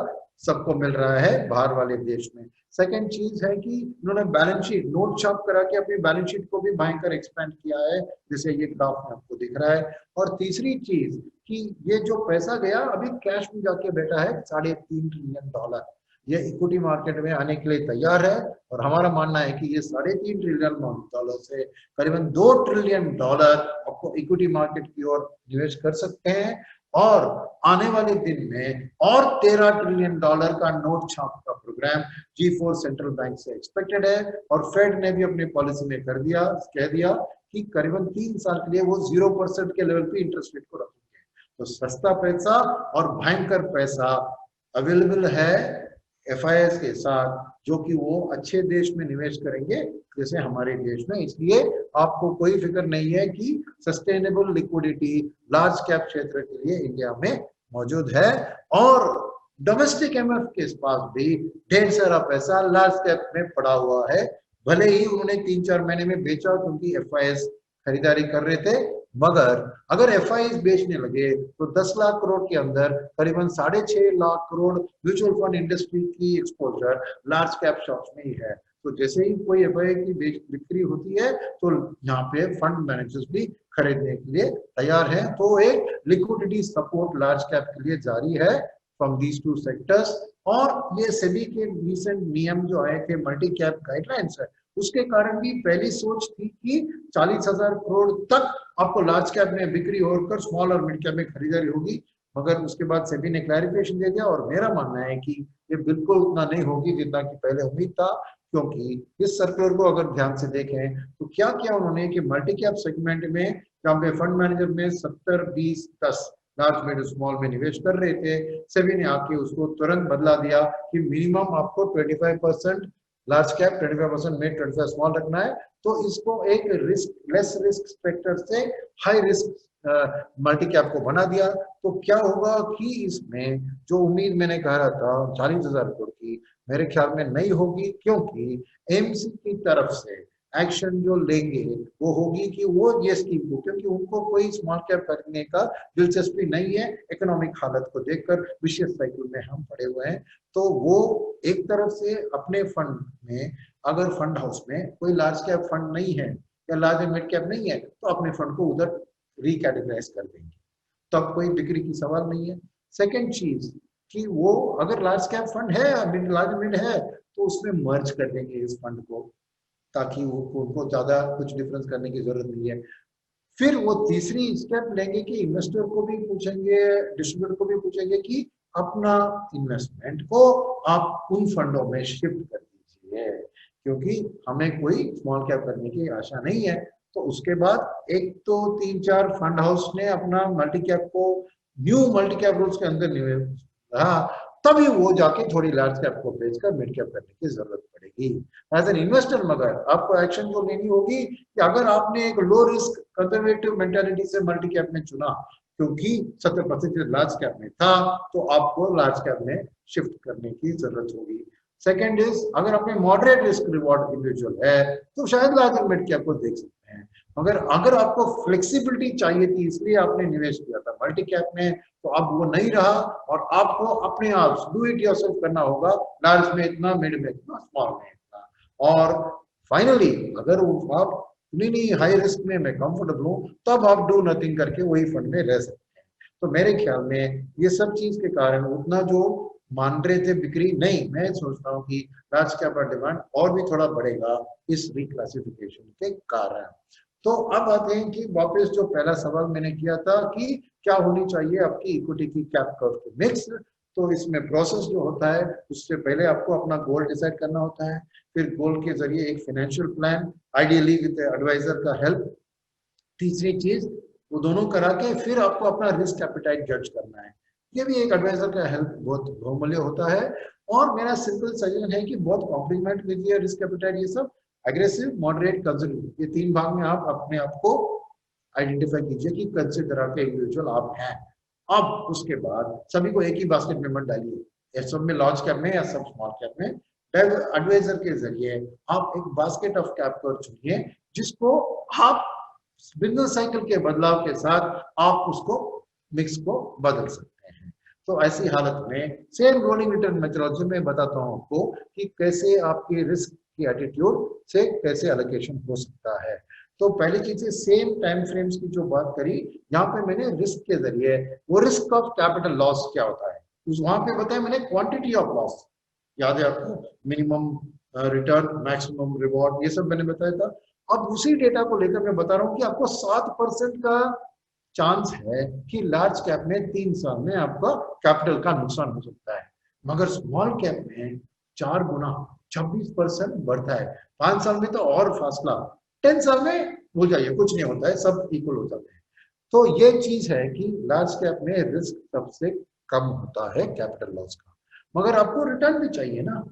सबको मिल रहा है बाहर वाले देश में। सेकंड चीज है कि उन्होंने बैलेंस शीट नोट छाप करा के अपनी बैलेंस शीट को भी भयंकर एक्सपेंड किया है, जैसे ये ग्राफ में आपको दिख रहा है। और तीसरी चीज कि ये जो पैसा गया अभी कैश में जाके बैठा है $3.5 ट्रिलियन, ये इक्विटी मार्केट में आने के लिए तैयार है। और हमारा मानना है कि ये $3.5 ट्रिलियन से करीबन $2 ट्रिलियन आपको इक्विटी मार्केट की ओर निवेश कर सकते हैं। और आने वाले दिन में और $13 ट्रिलियन का नोट छाप का प्रोग्राम G4 सेंट्रल बैंक से एक्सपेक्टेड है। और फेड ने भी अपने पॉलिसी में कह दिया कि करीबन 3 साल के लिए वो 0% के लेवल पे इंटरेस्ट रेट को रखेंगे। तो सस्ता पैसा और भयंकर पैसा अवेलेबल है एफआईएस के साथ, जो कि वो अच्छे देश में निवेश करेंगे जैसे हमारे देश में। इसलिए आपको कोई फिक्र नहीं है कि सस्टेनेबल लिक्विडिटी लार्ज कैप क्षेत्र के लिए इंडिया में मौजूद है। और डोमेस्टिक एमएफ के पास भी ढेर सारा पैसा लार्ज कैप में पड़ा हुआ है। भले ही उन्होंने 3-4 महीने में बेचा क्योंकि एफआईएस खरीदारी कर रहे थे, मगर अगर एफआईएस बेचने लगे तो 10 लाख करोड़ के अंदर करीबन 6.5 lakh crore mutual fund industry की एक्सपोजर लार्ज कैप स्टॉक्स में ही है। तो जैसे ही कोई एफआईआई की बिक्री होती है तो यहाँ पे फंड मैनेजर्स भी खरीदने के लिए तैयार हैं। तो एक लिक्विडिटी सपोर्ट लार्ज कैप के लिए जारी है फ्रॉम दीज टू सेक्टर्स। और ये सेबी के रिसेंट नियम जो आए थे, मल्टी कैप गाइडलाइंस है, उसके कारण भी पहली सोच थी कि 40,000 करोड़ तक आपको लार्ज कैप में बिक्री होकर स्मॉल और मिड कैप में खरीदारी होगी। मगर उसके बाद सेबी ने क्लैरिफिकेशन दे दिया और मेरा मानना है कि ये बिल्कुल उतना नहीं होगी जितना कि पहले उम्मीद था। क्योंकि इस सर्कुलर को अगर ध्यान से देखें तो क्या किया उन्होंने कि मल्टी कैप सेगमेंट में जहाँ पे फंड मैनेजर में 70-20-10 लार्ज मिड स्मॉल में निवेश कर रहे थे, सेबी ने आके उसको तुरंत बदला दिया कि मिनिमम आपको 25% लार्ज कैप, 25% मिड, 25 स्मॉल रखना है। तो इसको एक लेस रिस्क सेक्टर से हाई रिस्क मल्टी कैप को बना दिया। तो क्या होगा कि इसमें जो उम्मीद मैंने कह रहा था 40,000 करोड़ की, मेरे ख्याल में नहीं होगी, क्योंकि एमसी की तरफ से एक्शन जो लेंगे वो होगी कि वो ये स्कीम को, क्योंकि उनको कोई स्मॉल कैप करने का दिलचस्पी नहीं है इकोनॉमिक हालत को देखकर, विशेष साइकिल में हम पड़े हुए हैं। तो वो एक तरफ से अपने फंड में, अगर फंड हाउस में कोई लार्ज कैप फंड नहीं है या लार्ज एंड मिड कैप नहीं है, तो अपने फंड को उधर रिकैटेगराइज कर देंगे, तब कोई बिक्री की सवाल नहीं है। सेकेंड चीज कि वो अगर लार्ज कैप फंड है, लार्ज मिड है, तो उसमें मर्ज कर देंगे इस फंड को, ताकि उनको ज्यादा कुछ डिफरेंस करने की जरूरत नहीं है। फिर वो तीसरी स्टेप लेंगे कि इन्वेस्टर को भी पूछेंगे, डिस्ट्रीब्यूटर को भी पूछेंगे कि अपना इन्वेस्टमेंट को आप उन फंडों में शिफ्ट कर दीजिए, क्योंकि हमें कोई स्मॉल कैप करने की आशा नहीं है। तो उसके बाद एक तो 3-4 फंड हाउस ने अपना मल्टी कैप को न्यू मल्टी कैप रूल्स के अंदर निवेश रहा, तभी वो जाके थोड़ी लार्ज कैप को बेचकर मिड कैप करने की जरूरत पड़ेगी। एज एन इन्वेस्टर मगर आपको एक्शन जो लेनी होगी कि अगर आपने एक लो रिस्क कंजर्वेटिव मेंटालिटी से मल्टी कैप में चुना क्योंकि 70% लार्ज कैप में था, तो आपको लार्ज कैप में शिफ्ट करने की जरूरत होगी। सेकेंड इज, अगर आपने मॉडरेट रिस्क रिवॉर्ड इंडिविजुअल है तो शायद लार्ज मिड कैप को देख सकते हैं। मगर अगर आपको फ्लेक्सिबिलिटी चाहिए थी इसलिए आपने निवेश किया था मल्टी कैप में, तो अब वो नहीं रहा और आपको अपने आप डू इट योरसेल्फ करना होगा, लार्ज में इतना, मिड में इतना, स्मॉल में इतना। और फाइनली अगर आप नहीं हाई रिस्क में मैं कंफर्टेबल हूँ, तब आप डू नथिंग करके वही फंड में रह सकते हैं। तो मेरे ख्याल में ये सब चीज के कारण उतना जो मान रहे थे बिक्री नहीं, मैं सोचता हूँ कि लार्ज कैप का डिमांड और भी थोड़ा बढ़ेगा इस रिक्लासिफिकेशन के कारण। तो अब आते हैं कि वापस जो पहला सवाल मैंने किया था कि क्या होनी चाहिए आपकी इक्विटी की कैप कर्व की मिक्स। तो इसमें प्रोसेस जो होता है उससे पहले आपको अपना गोल डिसाइड करना होता है, फिर गोल के जरिए एक financial plan ideally with advisor का हेल्प, तीसरी चीज वो दोनों करा के फिर आपको अपना रिस्क एपेटाइट जज करना है। ये भी एक एडवाइजर का हेल्प बहुत बहुमूल्य होता है। और मेरा सिंपल सजेशन है कि बहुत कॉम्प्लीमेंट लीजिए रिस्क एपेटाइट, ये सब एग्रेसिव, मॉडरेट, कंजर्वेटिव, ये 3 भाग में आप अपने आप को आइडेंटिफाई कीजिए कि कौन से तरह के इंडिविजुअल आप हैं। अब उसके बाद सभी को एक ही बास्केट में मत डालिए, या सब में लार्ज कैप में या सब स्मॉल कैप में। एडवाइजर के जरिए आप एक बास्केट ऑफ कैप को चुनिए जिसको आप बिजनेस साइकिल के बदलाव के साथ आप उसको मिक्स को बदल सकते हैं। तो ऐसी हालत में सेम रोलिंग रिटर्न मेथोडोलॉजी में बताता हूं आपको कि कैसे आपकी रिस्क की एटीट्यूड से कैसे एलोकेशन हो सकता है। तो पहली चीज है सेम टाइम फ्रेम्स की जो बात करी, यहाँ पे मैंने रिस्क के जरिए वो रिस्क ऑफ कैपिटल लॉस क्या होता है उस वहां पे बताया मैंने, क्वांटिटी ऑफ लॉस याद है आपको, मिनिमम रिटर्न, मैक्सिमम रिवॉर्ड, ये सब मैंने बताया था। अब उसी डेटा को लेकर मैं बता रहा हूँ कि आपको 7% का चांस है कि लार्ज कैप में 3 साल में आपका कैपिटल का नुकसान हो सकता है, मगर स्मॉल कैप में 4 गुना 26% बढ़ता है। 5 साल में तो और फासला, 10 साल में हो जाइए कुछ नहीं होता है, सब इक्वल हो जाते हैं। तो ये चीज है कि लार्ज कैप में रिस्क सबसे कम होता है कैपिटल लॉस का, मगर आपको रिटर्न भी चाहिए ना।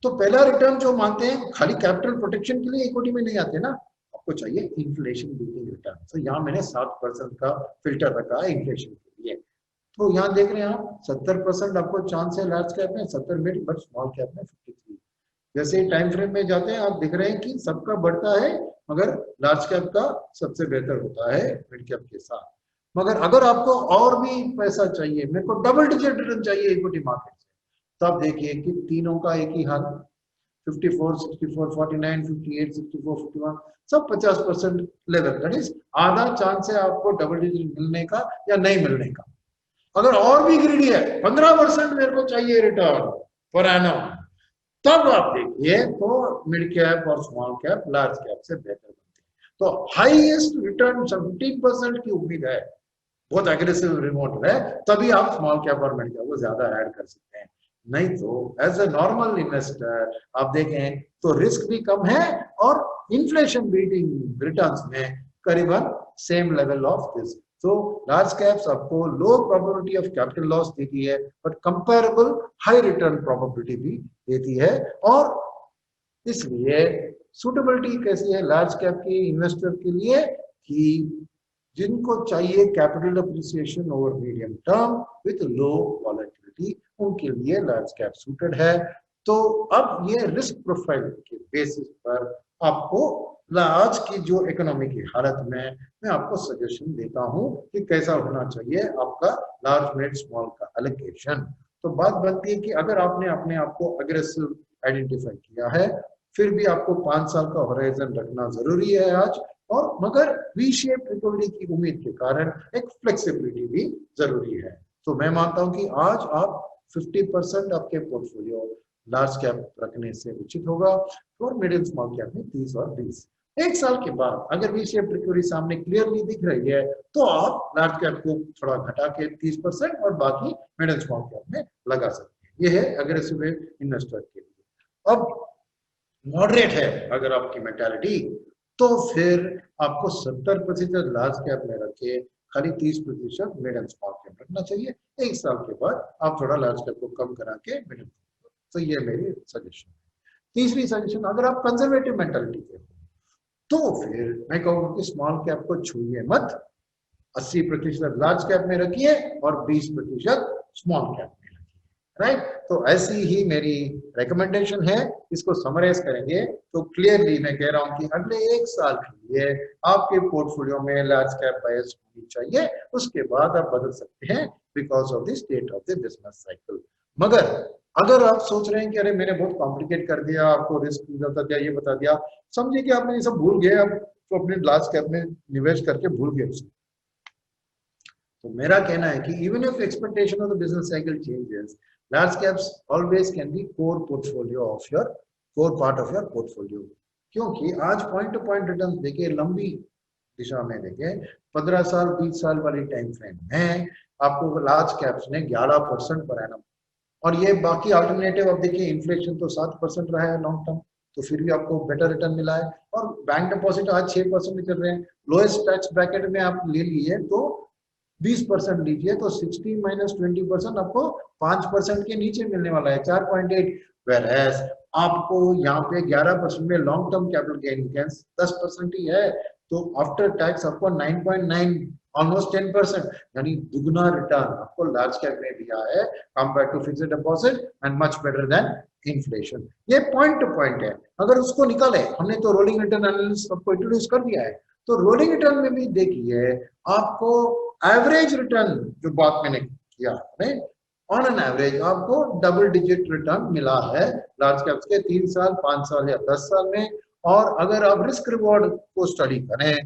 तो पहला रिटर्न जो मानते हैं खाली कैपिटल प्रोटेक्शन के लिए इक्विटी में नहीं आते ना, आपको चाहिए इन्फ्लेशन बीटिंग रिटर्न। तो यहाँ मैंने 7% का फिल्टर रखा है इन्फ्लेशन के लिए। तो यहाँ देख रहे हैं आप 70% आपको चांस है लार्ज कैप में, 70 मिड, बट स्मॉल कैप में 53। जैसे टाइम फ्रेम में जाते हैं आप देख रहे हैं कि सबका बढ़ता है, मगर लार्ज कैप का सबसे बेहतर होता है मिड कैप के साथ। मगर अगर आपको और भी पैसा चाहिए, मेरे को डबल डिजिट रिटर्न चाहिए इक्विटी मार्केट से, तब देखिए कि तीनों का एक ही हाल, 54, 64, 49, 58, 64, 51, सब 50% लेवल, दैट इज आधा चांस है आपको डबल डिजिट मिलने का या नहीं मिलने का। अगर और भी ग्रीडी है, 15% मेरे को चाहिए रिटर्न पर एनम, तब आप देखिए तो मिड कैप और स्मॉल कैप लार्ज कैप से बेहतर बनते हैं। तो हाईएस्ट रिटर्न 17% की उम्मीद है, बहुत एग्रेसिव रिमोट है, तभी आप स्मॉल कैप और मिड कैप को ज्यादा ऐड कर सकते हैं। नहीं तो एज ए नॉर्मल इन्वेस्टर आप देखें तो रिस्क भी कम है और इन्फ्लेशन बीटिंग रिटर्न्स में करीबन सेम लेवल ऑफ दिस। तो लार्ज कैप्स आपको लो प्रोबेबिलिटी ऑफ कैपिटल लॉस देती है, but comparable high return probability भी देती है। और इसलिए सुटेबिलिटी कैसी है लार्ज कैप के इन्वेस्टर के लिए कि जिनको चाहिए capital appreciation over medium term with low volatility, उनके लिए लार्ज कैप सूटेड है। तो अब ये रिस्क प्रोफाइल के बेसिस पर आपको आज की जो इकोनॉमी की हालत में मैं आपको सजेशन देता हूं कि कैसा होना चाहिए आपका लार्ज मिड स्मॉल का एलोकेशन। तो बात बनती है कि अगर आपने अपने आप को अग्रेसिव आइडेंटिफाई किया है, फिर भी आपको 5 साल का होराइजन रखना जरूरी है आज, और मगर वी शेप रिकवरी की उम्मीद के कारण एक फ्लेक्सिबिलिटी भी जरूरी है। तो मैं मानता हूं कि आज आप 50% आपके पोर्टफोलियो लार्ज कैप रखने से उचित होगा और मिडिल स्मॉल कैप में 30 और 20। 1 साल के बाद अगर वी शेप रिकवरी सामने क्लियरली दिख रही है तो आप लार्ज कैप को थोड़ा घटा के 30% और बाकी मिड एंड स्मॉल कैप में लगा सकते हैं। ये है अग्रेसिव इन्वेस्टर के लिए। अब मॉडरेट है अगर आपकी मेंटालिटी, तो फिर आपको 70% लार्ज कैप में रखे, खाली 30% मिड एंड स्मॉल कैप रखना चाहिए। 1 साल के बाद आप थोड़ा लार्ज कैप को कम करा के मिड एंड, तो ये मेरी सजेशन है। तीसरी सजेशन, अगर आप कंजर्वेटिव मेंटालिटी के हो तो फिर मैं कहूँगा कि स्मॉल कैप को छूइए मत, 80% लार्ज कैप में रखिए और 20% स्मॉल कैप में रखिए, राइट। तो ऐसी ही मेरी रिकमेंडेशन है। इसको समराइज करेंगे तो क्लियरली मैं कह रहा हूं कि अगले 1 साल के लिए आपके पोर्टफोलियो में लार्ज कैप बायस होनी चाहिए, उसके बाद आप बदल सकते हैं because of the state of the business cycle. मगर अगर आप सोच रहे हैं कि अरे मैंने बहुत कॉम्प्लिकेट कर दिया, आपको रिस्क बता दिया, ये बता दिया, समझिए कि आपने ये सब भूल गए, आप तो अपने लार्ज कैप में निवेश करके भूल गए उसे। तो मेरा कहना है कि even if expectation of the business cycle changes, large caps always can be core portfolio of your, core part of your portfolio. क्योंकि आज पॉइंट टू पॉइंट रिटर्न देखिए, लंबी दिशा में देखें, 15 साल 20 साल वाली टाइम फ्रेम में आपको लार्ज कैप्स ने 11% पर एनम, और ये बाकी अल्टरनेटिव अब देखिए इन्फ्लेशन तो 7% रहा है लॉन्ग टर्म, तो फिर भी आपको बेटर रिटर्न मिला है। और बैंक डिपॉजिट आज 6% में चल रहे हैं। लोएस्ट टैक्स ब्रैकेट में आप ले लिए तो 20% लीजिए तो 16 माइनस 20% आपको 5% के नीचे मिलने वाला है, 4.8। वेरएज आपको यहाँ पे 11% में लॉन्ग टर्म कैपिटल गेन 10% ही है, तो आफ्टर टैक्स आपको 9.9 ऑलमोस्ट 10%, यानी दुगना रिटर्न आपको लार्ज कैप में दिया है compare to fixed deposit and much better than inflation. ये पॉइंट टू पॉइंट है। अगर उसको निकाले, हमने तो रोलिंग रिटर्न एनालिसिस आपको इंट्रोड्यूस कर दिया है, तो रोलिंग रिटर्न में भी देखिए आपको एवरेज रिटर्न, जो बात मैंने किया है, ऑन एन एवरेज आपको डबल डिजिट रिटर्न मिला है लार्ज कैप्स के 3 साल 5 साल या 10 साल में। और अगर आप रिस्क रिवॉर्ड को स्टडी करें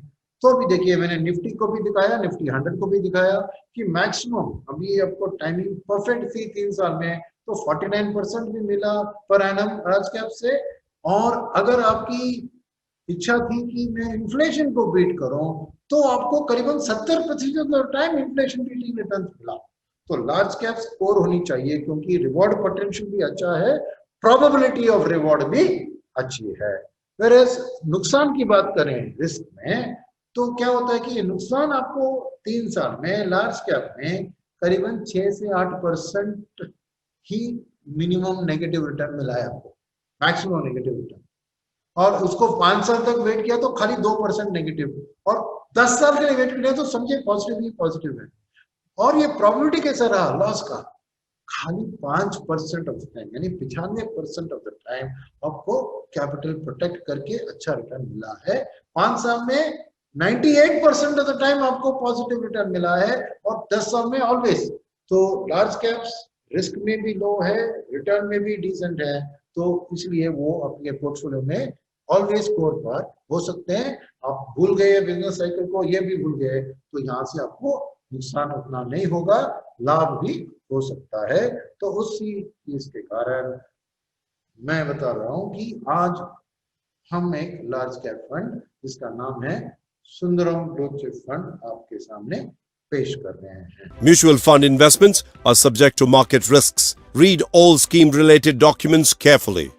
तो भी देखिए, मैंने निफ्टी को भी दिखाया, निफ्टी 100 को भी दिखाया कि मैक्सिमम अभी आपको टाइमिंग परफेक्ट थी 3 साल में, तो 49% भी मिला पर एनम लार्ज कैप से। और अगर आपकी इच्छा थी कि मैं इन्फ्लेशन को बीट करूं तो आपको करीबन 70% टाइम इन्फ्लेशन बीटिंग रिटर्न मिला। तो लार्ज कैप्स कोर होनी चाहिए क्योंकि रिवॉर्ड पोटेंशियल भी अच्छा है, प्रोबेबिलिटी ऑफ रिवॉर्ड भी अच्छी है। वेरएज नुकसान की बात करें रिस्क में, तो क्या होता है कि नुकसान आपको 3 साल में लार्ज कैप में करीबन 6 से 8% ही मिनिमम नेगेटिव रिटर्न मिला है आपको, मैक्सिमम नेगेटिव रिटर्न। और उसको 5 साल तक वेट किया तो खाली 2% नेगेटिव, और 10 साल के लिए वेट किया तो समझे पॉजिटिव ही पॉजिटिव है। और ये प्रोबेबिलिटी कैसा रहा लॉस का, खाली 5% ऑफ द टाइम, यानी 95% ऑफ द टाइम आपको कैपिटल प्रोटेक्ट करके अच्छा रिटर्न मिला है। 5 साल में 98% ऑफ द टाइम आपको पॉजिटिव रिटर्न मिला है, और 10 साल में ऑलवेज। तो लार्ज कैप्स रिस्क में भी लो है, रिटर्न में भी डिसेंट है, तो इसलिए वो अपने पोर्टफोलियो में ऑलवेज कोर पार्ट हो सकते हैं। आप भूल गए बिजनेस साइकिल को, ये भी भूल गए, तो यहाँ से आपको नुकसान उतना नहीं होगा, लाभ भी हो सकता है। तो उसी चीज के कारण मैं बता रहा हूं कि आज हम एक लार्ज कैप फंड जिसका नाम है सुंदरम ब्लू चिप फंड आपके सामने पेश कर रहे हैं। Mutual fund investments are subject to market risks. Read all scheme related documents carefully.